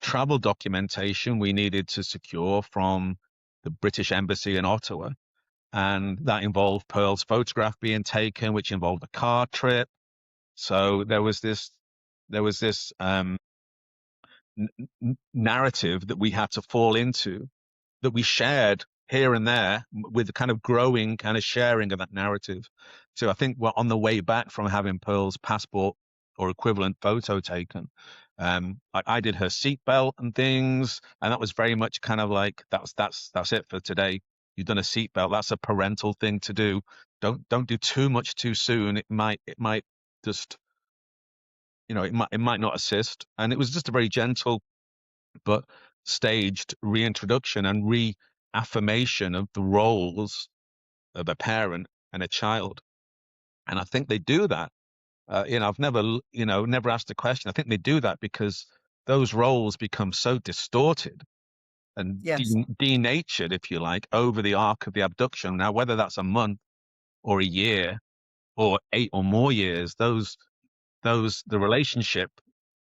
travel documentation we needed to secure from the British Embassy in Ottawa, and that involved Pearl's photograph being taken, which involved a car trip. So there was this narrative that we had to fall into, that we shared here and there, with the kind of growing kind of sharing of that narrative. So I think we're on the way back from having Pearl's passport or equivalent photo taken. I did her seatbelt and things, and that was very much kind of like, that's it for today. You've done a seatbelt. That's a parental thing to do. Don't do too much too soon. It might just, it might not assist. And it was just a very gentle but staged reintroduction and reaffirmation of the roles of a parent and a child. And I think they do that. I've never asked the question. I think they do that because those roles become so distorted and Yes. denatured, if you like, over the arc of the abduction. Now, whether that's a month or a year or 8 or more years, the relationship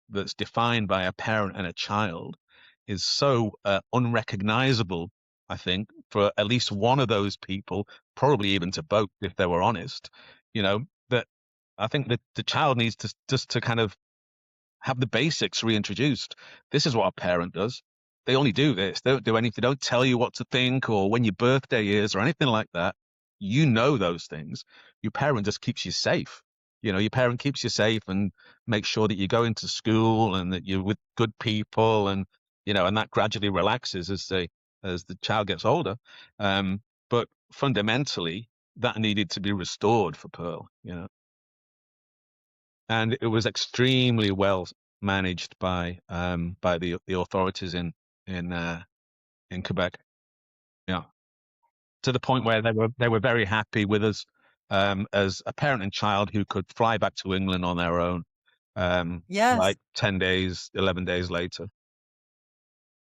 that's defined by a parent and a child is so unrecognizable, I think, for at least one of those people, probably even to both, if they were honest, that I think that the child needs to just to kind of have the basics reintroduced. This is what a parent does. They only do this. They don't do anything. They don't tell you what to think or when your birthday is or anything like that. You know those things. Your parent just keeps you safe. Your parent keeps you safe and makes sure that you go into school and that you're with good people, and that gradually relaxes as the child gets older. But fundamentally, that needed to be restored for Pearl. And it was extremely well managed by the authorities in Quebec. Yeah, to the point where they were very happy with us, as a parent and child who could fly back to England on their own, Yes. like 10 days, 11 days later.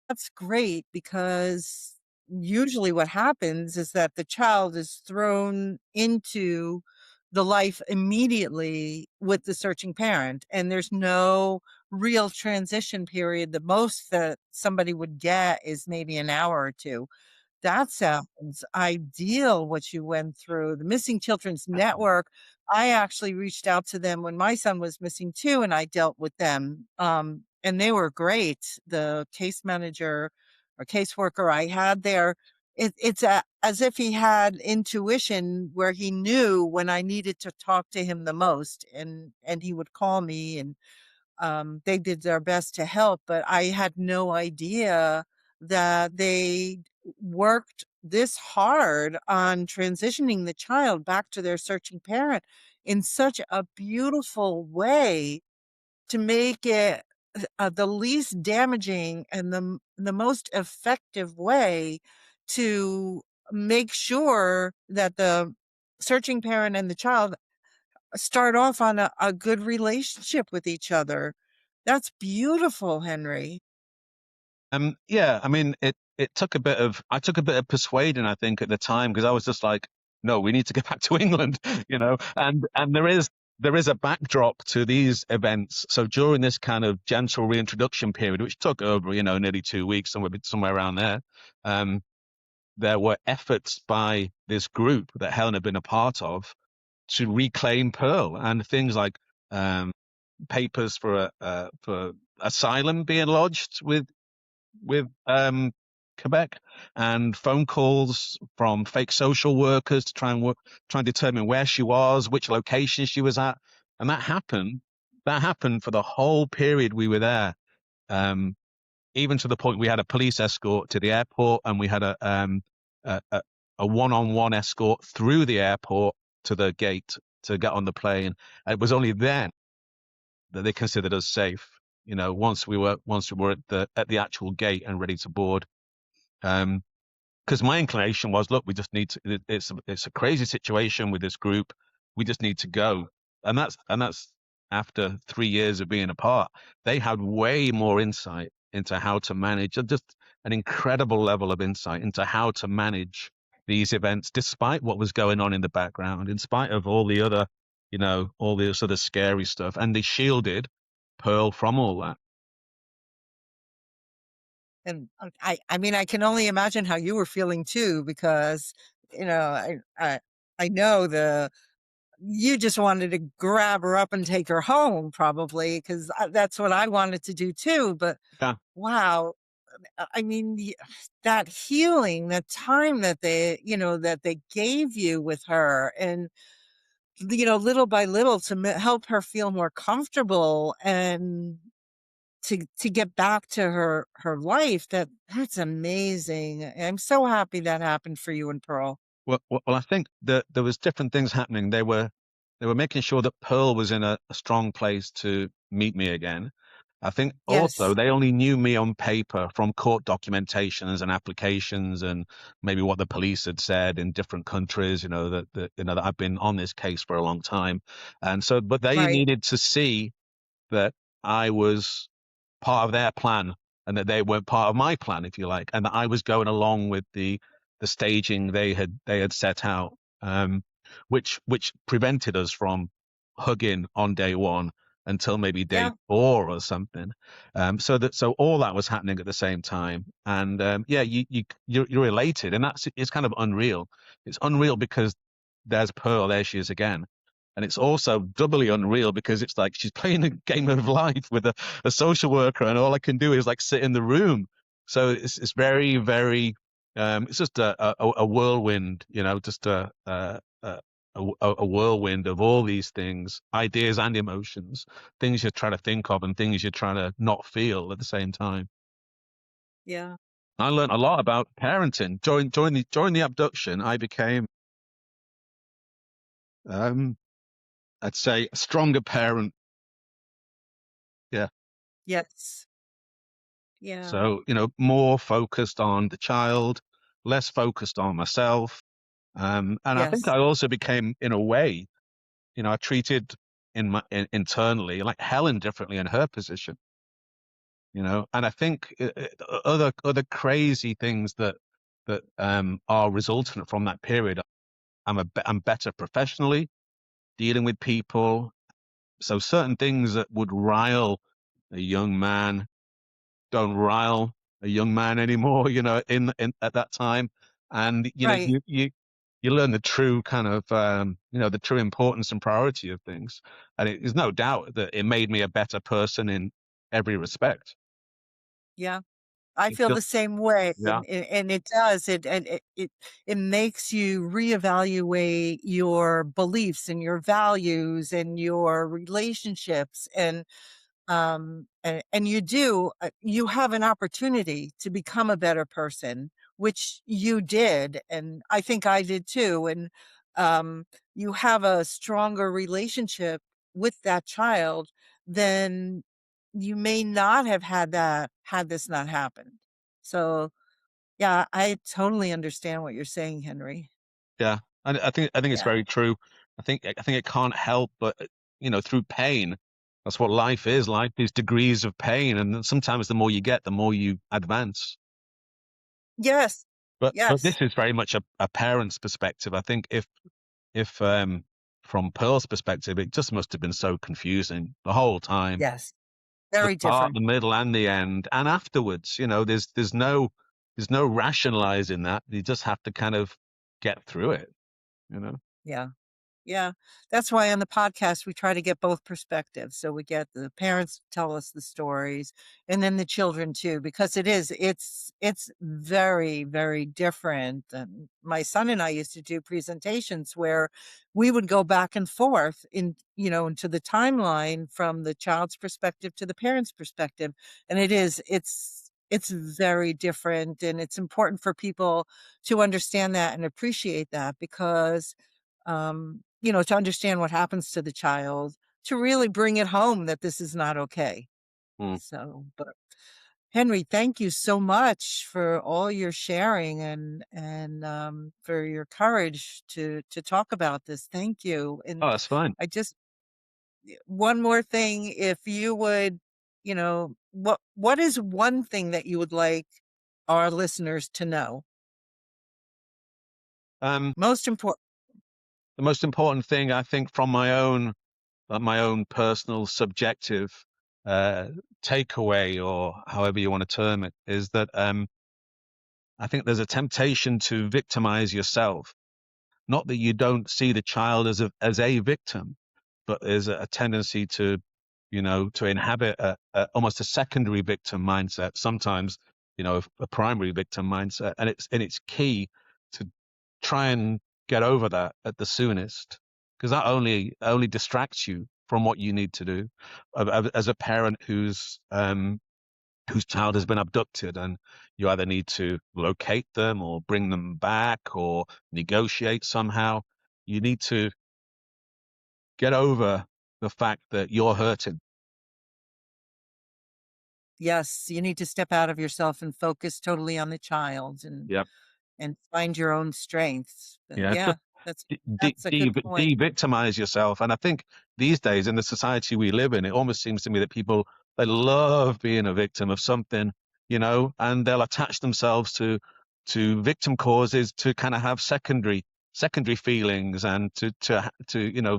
That's great because usually what happens is that the child is thrown into the life immediately with the searching parent, and there's no real transition period. The most that somebody would get is maybe an hour or two. That sounds ideal, what you went through. The Missing Children's Network, I actually reached out to them when my son was missing too, and I dealt with them. And they were great. The case manager or caseworker I had there, as if he had intuition where he knew when I needed to talk to him the most, and he would call me, and they did their best to help, but I had no idea that they worked this hard on transitioning the child back to their searching parent in such a beautiful way to make it the least damaging and the most effective way to make sure that the searching parent and the child start off on a good relationship with each other. That's beautiful, Henry. Yeah, I mean, it took a bit of I took a bit of persuading, I think, at the time, because I was just like, no, we need to get back to England, and there is a backdrop to these events. So during this kind of gentle reintroduction period, which took over, nearly 2 weeks, somewhere around there, um, there were efforts by this group that Helen had been a part of to reclaim Pearl, and things like papers for asylum being lodged with Quebec, and phone calls from fake social workers to try and determine where she was, which location she was at, and that happened. That happened for the whole period we were there. Um, Even to the point we had a police escort to the airport, and we had a, a, a one-on-one escort through the airport to the gate to get on the plane. And it was only then that they considered us safe. Once we were at the actual gate and ready to board. Um, because my inclination was, look, we just need to. It's a crazy situation with this group. We just need to go, and that's after 3 years of being apart. They had way more insight into how to manage, just an incredible level of insight into how to manage these events, despite what was going on in the background, in spite of all the other, all the sort of scary stuff, and they shielded Pearl from all that. And I mean, I can only imagine how you were feeling too, because, I know you just wanted to grab her up and take her home, probably, because that's what I wanted to do too. But Yeah. wow, I mean, that healing, that time that they gave you with her, and little by little to help her feel more comfortable and to get back to her life, that's amazing. I'm so happy that happened for you and Pearl. Well, I think that there was different things happening. They were making sure that Pearl was in a strong place to meet me again. I think also Yes, they only knew me on paper from court documentations and applications, and maybe what the police had said in different countries. That I've been on this case for a long time, and so but they right. needed to see that I was part of their plan and that they weren't part of my plan, if you like, and that I was going along with the staging they had set out, which prevented us from hugging on day one until maybe day Yeah, four or something. So all that was happening at the same time, and yeah, you're elated, and it's kind of unreal. It's unreal because there's Pearl, there she is again. And it's also doubly unreal because it's like she's playing a game of life with a social worker, and all I can do is like sit in the room. So it's very, very, it's just a whirlwind, just a whirlwind of all these things, ideas and emotions, things you're trying to think of and things you're trying to not feel at the same time. yeah, I learned a lot about parenting during the abduction. I became, um, I'd say, a stronger parent. Yeah. yes, yeah, So, more focused on the child, less focused on myself. And I think yes, I also became, in a way, I treated internally like Helen differently in her position, and I think other crazy things that are resultant from that period. I'm better professionally dealing with people. So certain things that would rile a young man don't rile a young man anymore, in at that time. And right. you learn the true kind of the true importance and priority of things. And there's no doubt that it made me a better person in every respect. Yeah. I It feel the just same way, Yeah, and it does. It makes you reevaluate your beliefs and your values and your relationships, and you have an opportunity to become a better person, which you did, and I think I did too. And um, you have a stronger relationship with that child than you may not have had this not happened. So yeah, I totally understand what you're saying, Henry. yeah. I think it's Yeah. very true. I think it can't help but through pain. That's what life is. Life is degrees of pain, and sometimes the more you get, the more you advance. Yes. But Yes. this is very much a parent's perspective. I think if from Pearl's perspective, it just must have been so confusing the whole time. Yes. The Very start, different. the middle, and the end, and afterwards. There's no rationalizing that. You just have to kind of get through it. You know. Yeah. Yeah. That's why on the podcast, we try to get both perspectives. So we get the parents to tell us the stories and then the children too, because it's very, very different. And my son and I used to do presentations where we would go back and forth into the timeline from the child's perspective to the parent's perspective. And it's very different. And it's important for people to understand that and appreciate that because to understand what happens to the child, to really bring it home that this is not okay. Mm. So, but Henry, thank you so much for all your sharing and for your courage to talk about this. Thank you. And Oh, that's fine. I just one more thing, if you would, what is one thing that you would like our listeners to know? Um, Most important. the most important thing, I think, from my own personal subjective uh, takeaway, or however you want to term it, is that I think there's a temptation to victimize yourself. Not that you don't see the child as a victim, but there's a tendency to inhabit almost a secondary victim mindset. Sometimes, a primary victim mindset, and it's key to try and get over that at the soonest, because that only distracts you from what you need to do as a parent whose child has been abducted, and you either need to locate them or bring them back or negotiate somehow. You need to get over the fact that you're hurting. Yes, you need to step out of yourself and focus totally on the child Yeah. and find your own strengths. Yeah. Yeah, that's de- that's a good de- point. de-victimize yourself. And I think these days in the society we live in, it almost seems to me that people, they love being a victim of something, and they'll attach themselves to victim causes to kind of have secondary feelings, and to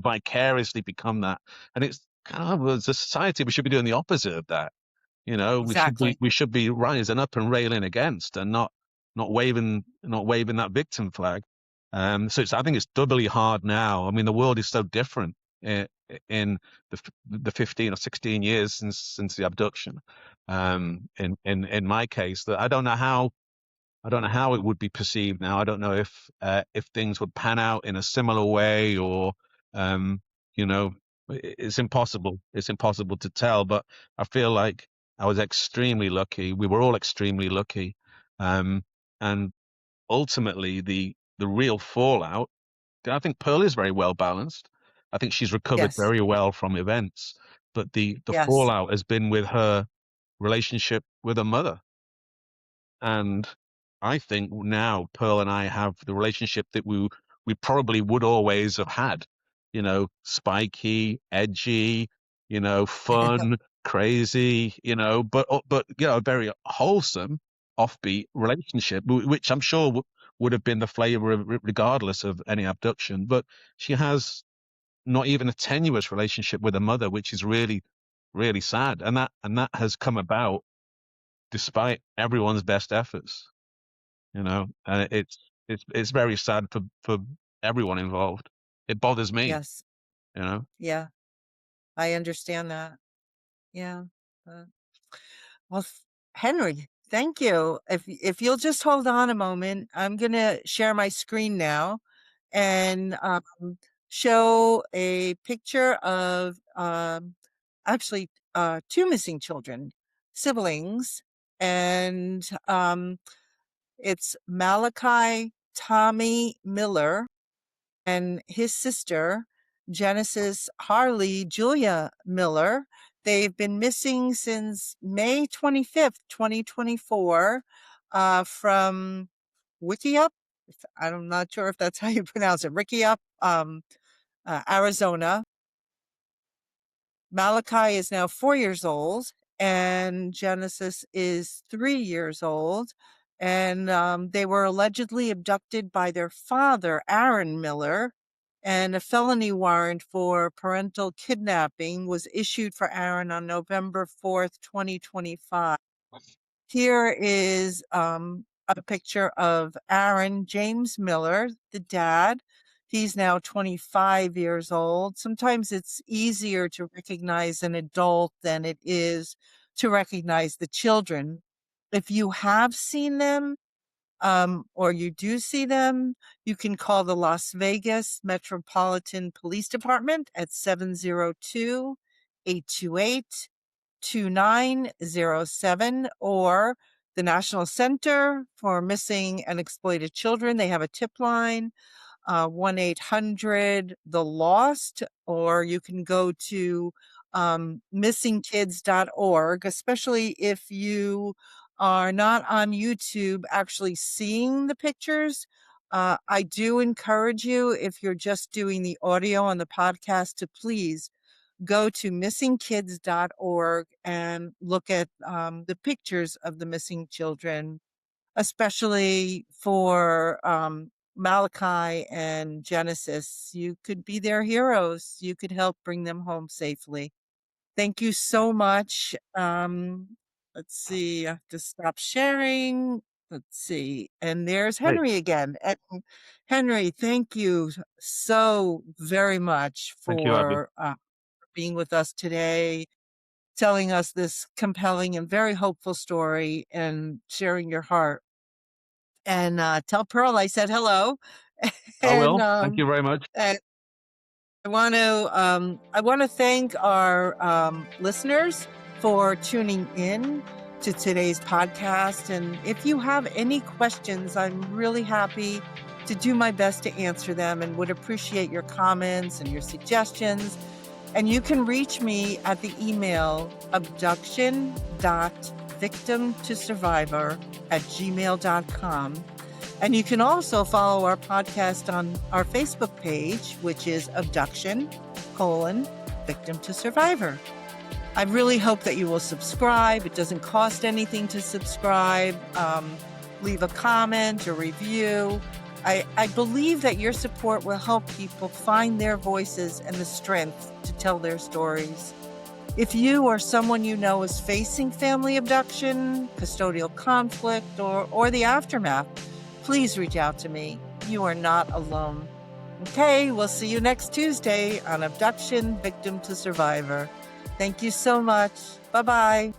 vicariously become that. And it's kind of, as a society, we should be doing the opposite of that. We should be Exactly. rising up and railing against, and not waving that victim flag. So I think it's doubly hard now. I mean, the world is so different in the 15 or 16 years since the abduction. In my case, that I don't know how it would be perceived now. I don't know if things would pan out in a similar way, or um, you know, it's impossible. It's impossible to tell. But I feel like I was extremely lucky. We were all extremely lucky, um, and ultimately the real fallout. I think Pearl is very well balanced. I think she's recovered Yes. very well from events, but the Yes. fallout has been with her relationship with her mother. And I think now Pearl and I have the relationship that we probably would always have had. Spiky, edgy, fun, crazy, but a very wholesome, offbeat relationship, which I'm sure would have been the flavor of it regardless of any abduction. But she has not even a tenuous relationship with her mother, which is really, really sad, and that has come about despite everyone's best efforts. And it's very sad for everyone involved. It bothers me. Yes. you know Yeah. I understand that. Yeah. Uh, well, Henry, thank you. If you'll just hold on a moment, I'm gonna share my screen now and show a picture of actually two missing children, siblings, and it's Malachi Tommy Miller and his sister, Genesis Harley Julia Miller. They've been missing since May 25th, 2024, from Wickiup. I'm not sure if that's how you pronounce it. Wickiup, Arizona. Malachi is now 4 years old, and Genesis is 3 years old. And they were allegedly abducted by their father, Aaron Miller, and a felony warrant for parental kidnapping was issued for Aaron on November 4th, 2025. Here is a picture of Aaron James Miller, the dad. He's now 25 years old. Sometimes it's easier to recognize an adult than it is to recognize the children. If you have seen them, or you do see them, you can call the Las Vegas Metropolitan Police Department at 702-828-2907, or the National Center for Missing and Exploited Children. They have a tip line, 1-800-THE-LOST, or you can go to missingkids.org, especially if you are not on YouTube actually seeing the pictures. I do encourage you, if you're just doing the audio on the podcast, to please go to missingkids.org and look at the pictures of the missing children, especially for Malachi and Genesis. You could be their heroes. You could help bring them home safely. Thank you so much. Let's see, I have to stop sharing. Let's see. And there's Hey, Henry again. And Henry, thank you so very much thank you, Abby. for being with us today, telling us this compelling and very hopeful story and sharing your heart. And tell Pearl I said hello. I and will. Thank you very much. and I want to thank our listeners for tuning in to today's podcast. And if you have any questions, I'm really happy to do my best to answer them, and would appreciate your comments and your suggestions. And you can reach me at the email abduction.victimtosurvivor@gmail.com. And you can also follow our podcast on our Facebook page, which is Abduction: Victim to Survivor. I really hope that you will subscribe. It doesn't cost anything to subscribe. Leave a comment or review. I believe that your support will help people find their voices and the strength to tell their stories. If you or someone you know is facing family abduction, custodial conflict, or the aftermath, please reach out to me. You are not alone. Okay, we'll see you next Tuesday on Abduction: Victim to Survivor. Thank you so much. Bye-bye.